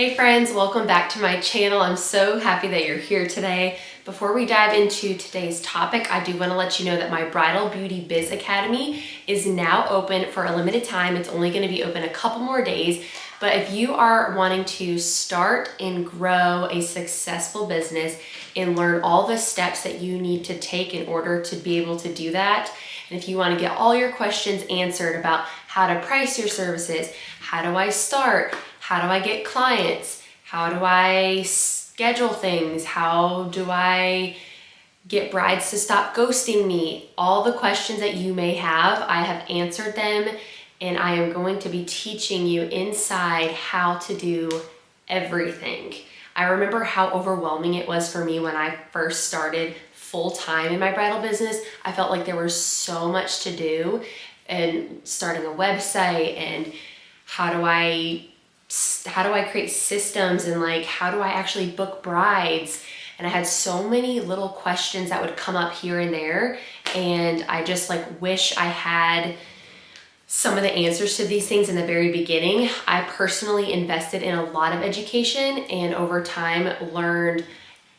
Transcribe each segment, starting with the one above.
Hey friends, welcome back to my channel. I'm so happy that you're here today. Before we dive into today's topic, I do want to let you know that my Bridal Beauty Biz Academy is now open for a limited time. It's only going to be open a couple more days, but if you are wanting to start and grow a successful business and learn all the steps that you need to take in order to be able to do that, and if you want to get all your questions answered about how to price your services, how do I start, how do I get clients? How do I schedule things? How do I get brides to stop ghosting me? All the questions that you may have, I have answered them, and I am going to be teaching you inside how to do everything. I remember how overwhelming it was for me when I first started full-time in my bridal business. I felt like there was so much to do, and starting a website, and how do I create systems, and like how do I actually book brides? And I had so many little questions that would come up here and there, and I just like wish I had some of the answers to these things in the very beginning. I personally invested in a lot of education, and over time learned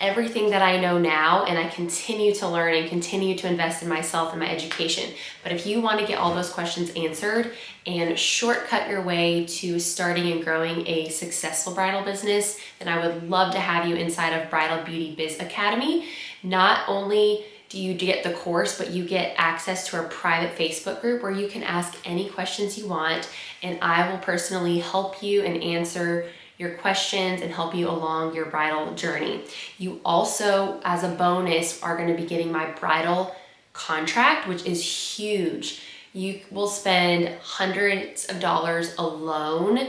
everything that I know now, and I continue to learn and continue to invest in myself and my education. But if you want to get all those questions answered and shortcut your way to starting and growing a successful bridal business, then I would love to have you inside of Bridal Beauty Biz Academy. Not only do you get the course, but you get access to our private Facebook group where you can ask any questions you want, and I will personally help you and answer your questions and help you along your bridal journey. You also, as a bonus, are going to be getting my bridal contract, which is huge. You will spend hundreds of dollars alone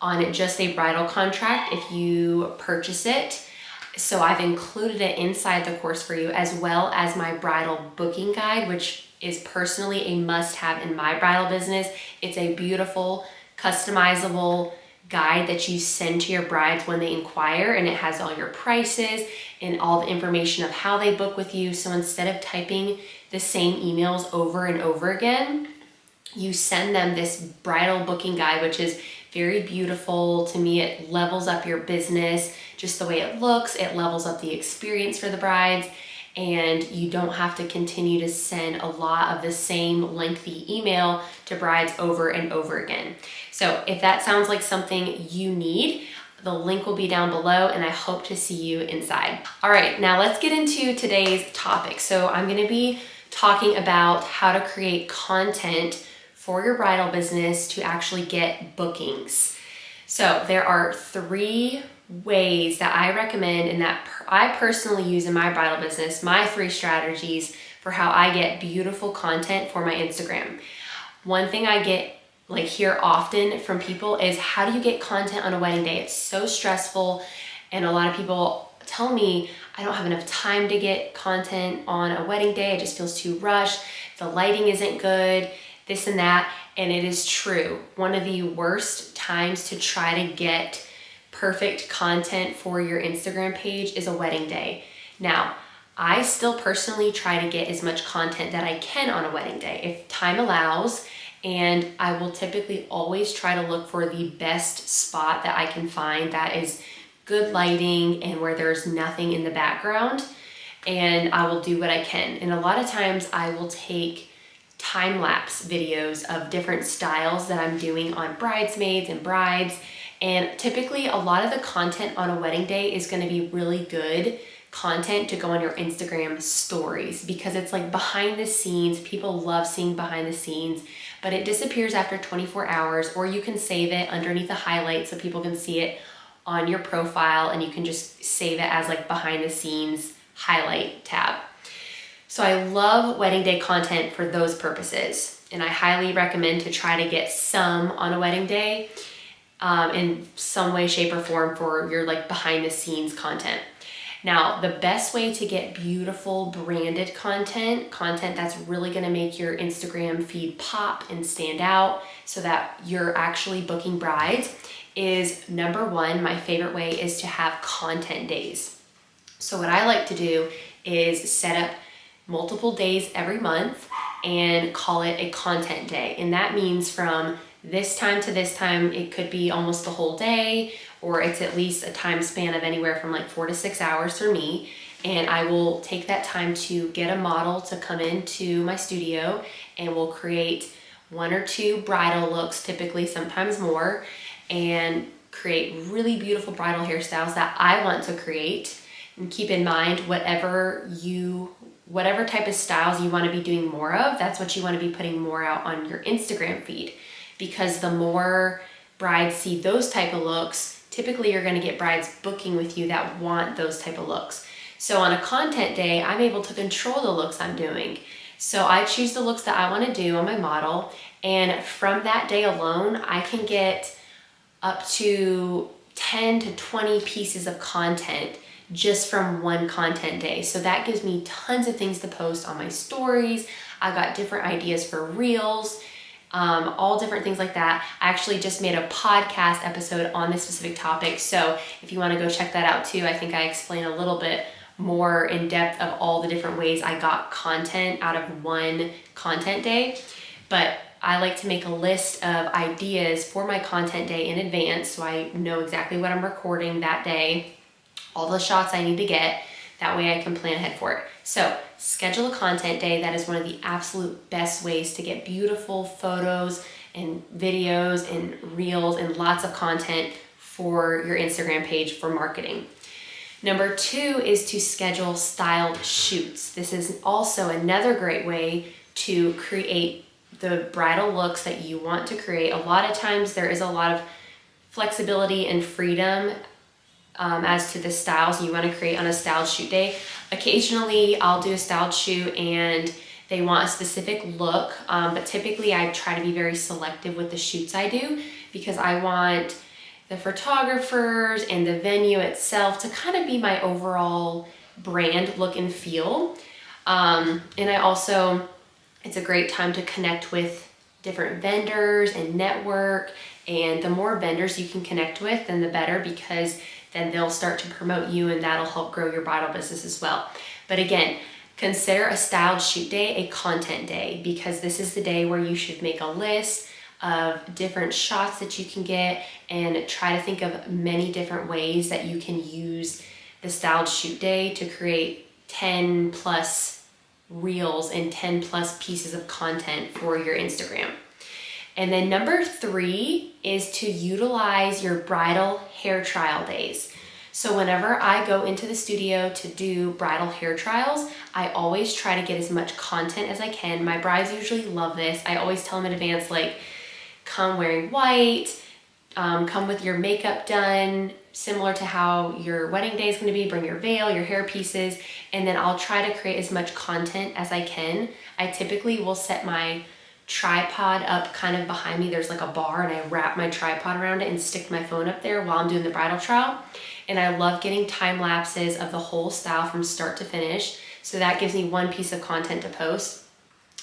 on just a bridal contract if you purchase it. So I've included it inside the course for you, as well as my bridal booking guide, which is personally a must-have in my bridal business. It's a beautiful, customizable guide that you send to your brides when they inquire, and it has all your prices and all the information of how they book with you. So instead of typing the same emails over and over again, you send them this bridal booking guide, which is very beautiful. To me, it levels up your business, just the way it looks. It levels up the experience for the brides, and you don't have to continue to send a lot of the same lengthy email to brides over and over again. So if that sounds like something you need, the link will be down below, and I hope to see you inside. All right, now let's get into today's topic. So I'm gonna be talking about how to create content for your bridal business to actually get bookings. So there are 3 ways that I recommend and that I personally use in my bridal business, my 3 strategies for how I get beautiful content for my Instagram. One thing I get hear often from people is, how do you get content on a wedding day? It's so stressful, and a lot of people tell me, I don't have enough time to get content on a wedding day. It just feels too rushed. The lighting isn't good, this and that. And it is true. One of the worst times to try to get perfect content for your Instagram page is a wedding day. Now, I still personally try to get as much content that I can on a wedding day if time allows, and I will typically always try to look for the best spot that I can find that is good lighting and where there's nothing in the background, and I will do what I can. And a lot of times I will take time-lapse videos of different styles that I'm doing on bridesmaids and brides, and typically a lot of the content on a wedding day is going to be really good content to go on your Instagram stories, because it's like behind the scenes. People love seeing behind the scenes, but it disappears after 24 hours, or you can save it underneath the highlights so people can see it on your profile, and you can just save it as like behind the scenes highlight tab. So I love wedding day content for those purposes, and I highly recommend to try to get some on a wedding day in some way, shape, or form for your like behind the scenes content. Now, the best way to get beautiful branded content that's really gonna make your Instagram feed pop and stand out so that you're actually booking brides is, number 1, my favorite way is to have content days. So what I like to do is set up multiple days every month and call it a content day. And that means from this time to this time, it could be almost the whole day, or it's at least a time span of anywhere from like 4 to 6 hours for me. And I will take that time to get a model to come into my studio, and we'll create 1 or 2 bridal looks, typically sometimes more, and create really beautiful bridal hairstyles that I want to create. And keep in mind, whatever type of styles you want to be doing more of, that's what you want to be putting more out on your Instagram feed, because the more brides see those type of looks, typically you're going to get brides booking with you that want those type of looks. So on a content day, I'm able to control the looks I'm doing. So I choose the looks that I want to do on my model, and from that day alone, I can get up to 10 to 20 pieces of content just from one content day. So that gives me tons of things to post on my stories. I got different ideas for reels, all different things like that. I actually just made a podcast episode on this specific topic. So if you want to go check that out too, I think I explain a little bit more in depth of all the different ways I got content out of one content day. But I like to make a list of ideas for my content day in advance, so I know exactly what I'm recording that day, all the shots I need to get. That way I can plan ahead for it. So schedule a content day. That is one of the absolute best ways to get beautiful photos and videos and reels and lots of content for your Instagram page for marketing. Number 2 is to schedule styled shoots. This is also another great way to create the bridal looks that you want to create. A lot of times there is a lot of flexibility and freedom as to the styles you want to create on a styled shoot day. Occasionally I'll do a styled shoot and they want a specific look, but typically I try to be very selective with the shoots I do, because I want the photographers and the venue itself to kind of be my overall brand look and feel. And I also, it's a great time to connect with different vendors and network, and the more vendors you can connect with, then the better, because then they'll start to promote you and that'll help grow your bridal business as well. But again, consider a styled shoot day a content day, because this is the day where you should make a list of different shots that you can get and try to think of many different ways that you can use the styled shoot day to create 10 plus reels and 10 plus pieces of content for your Instagram. And then number 3 is to utilize your bridal hair trial days. So whenever I go into the studio to do bridal hair trials, I always try to get as much content as I can. My brides usually love this. I always tell them in advance, like, come wearing white, come with your makeup done, similar to how your wedding day is going to be, bring your veil, your hair pieces, and then I'll try to create as much content as I can. I typically will set my tripod up kind of behind me. There's like a bar, and I wrap my tripod around it and stick my phone up there while I'm doing the bridal trial. And I love getting time lapses of the whole style from start to finish. So that gives me one piece of content to post.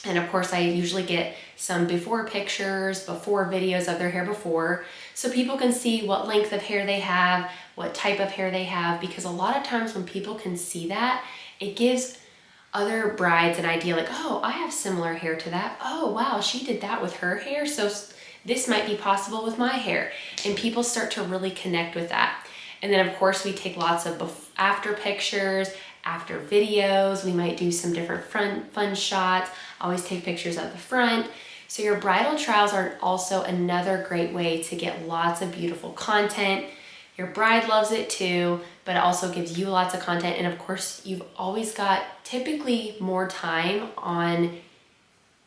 And of course, I usually get some before pictures, before videos of their hair before, so people can see what length of hair they have, what type of hair they have, because a lot of times when people can see that, it gives other brides an idea, like, oh, I have similar hair to that. Oh, wow, she did that with her hair, so this might be possible with my hair. And people start to really connect with that. And then of course, we take lots of after pictures, after videos. We might do some different fun shots. Always take pictures of the front. So your bridal trials are also another great way to get lots of beautiful content. Your bride loves it too, but it also gives you lots of content. And of course, you've always got typically more time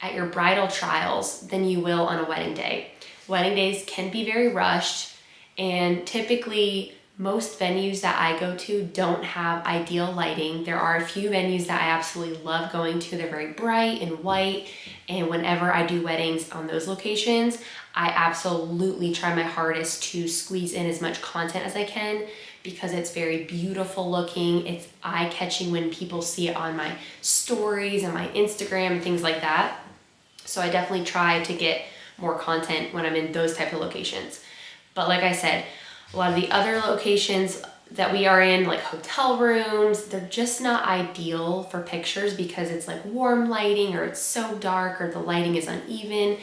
at your bridal trials than you will on a wedding day. Wedding days can be very rushed, and typically most venues that I go to don't have ideal lighting. There are a few venues that I absolutely love going to. They're very bright and white, and whenever I do weddings on those locations, I absolutely try my hardest to squeeze in as much content as I can, because it's very beautiful looking. It's eye-catching when people see it on my stories and my Instagram and things like that. So I definitely try to get more content when I'm in those type of locations. But like I said, a lot of the other locations that we are in, like hotel rooms, they're just not ideal for pictures because it's like warm lighting, or it's so dark, or the lighting is uneven.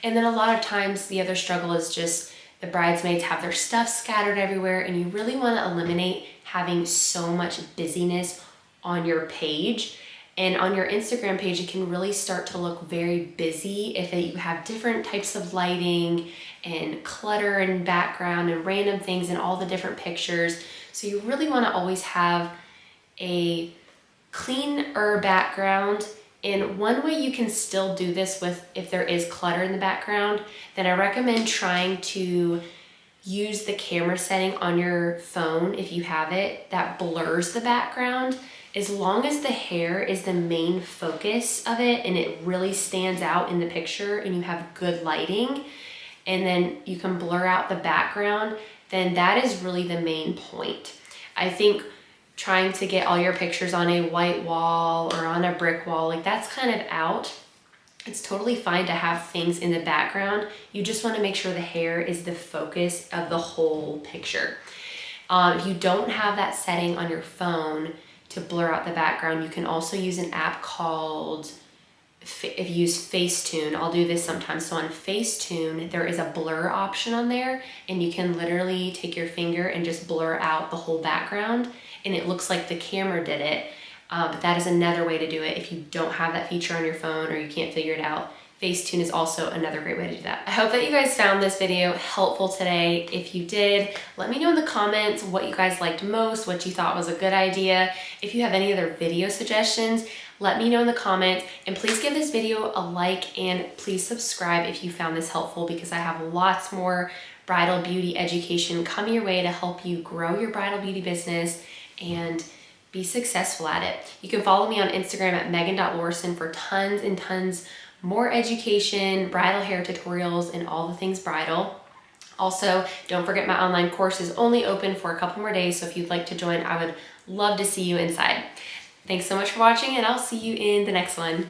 And then a lot of times the other struggle is just The bridesmaids have their stuff scattered everywhere, and you really want to eliminate having so much busyness on your page. And on your Instagram page, it can really start to look very busy if you have different types of lighting and clutter and background and random things in all the different pictures. So you really want to always have a cleaner background. And one way you can still do this with, if there is clutter in the background, then I recommend trying to use the camera setting on your phone if you have it that blurs the background. As long as the hair is the main focus of it and it really stands out in the picture and you have good lighting, and then you can blur out the background, then that is really the main point. I think trying to get all your pictures on a white wall or on a brick wall, like that's kind of out. It's totally fine to have things in the background. You just want to make sure the hair is the focus of the whole picture. If you don't have that setting on your phone to blur out the background, you can also use an app called, if you use Facetune, I'll do this sometimes. So on Facetune, there is a blur option on there, and you can literally take your finger and just blur out the whole background, and it looks like the camera did it. But that is another way to do it if you don't have that feature on your phone or you can't figure it out. Facetune is also another great way to do that. I hope that you guys found this video helpful today. If you did, let me know in the comments what you guys liked most, what you thought was a good idea. If you have any other video suggestions, let me know in the comments, and please give this video a like and please subscribe if you found this helpful, because I have lots more bridal beauty education coming your way to help you grow your bridal beauty business and be successful at it. You can follow me on Instagram at megan.lorson for tons and tons more education, bridal hair tutorials, and all the things bridal. Also, don't forget my online course is only open for a couple more days, so if you'd like to join, I would love to see you inside. Thanks so much for watching, and I'll see you in the next one.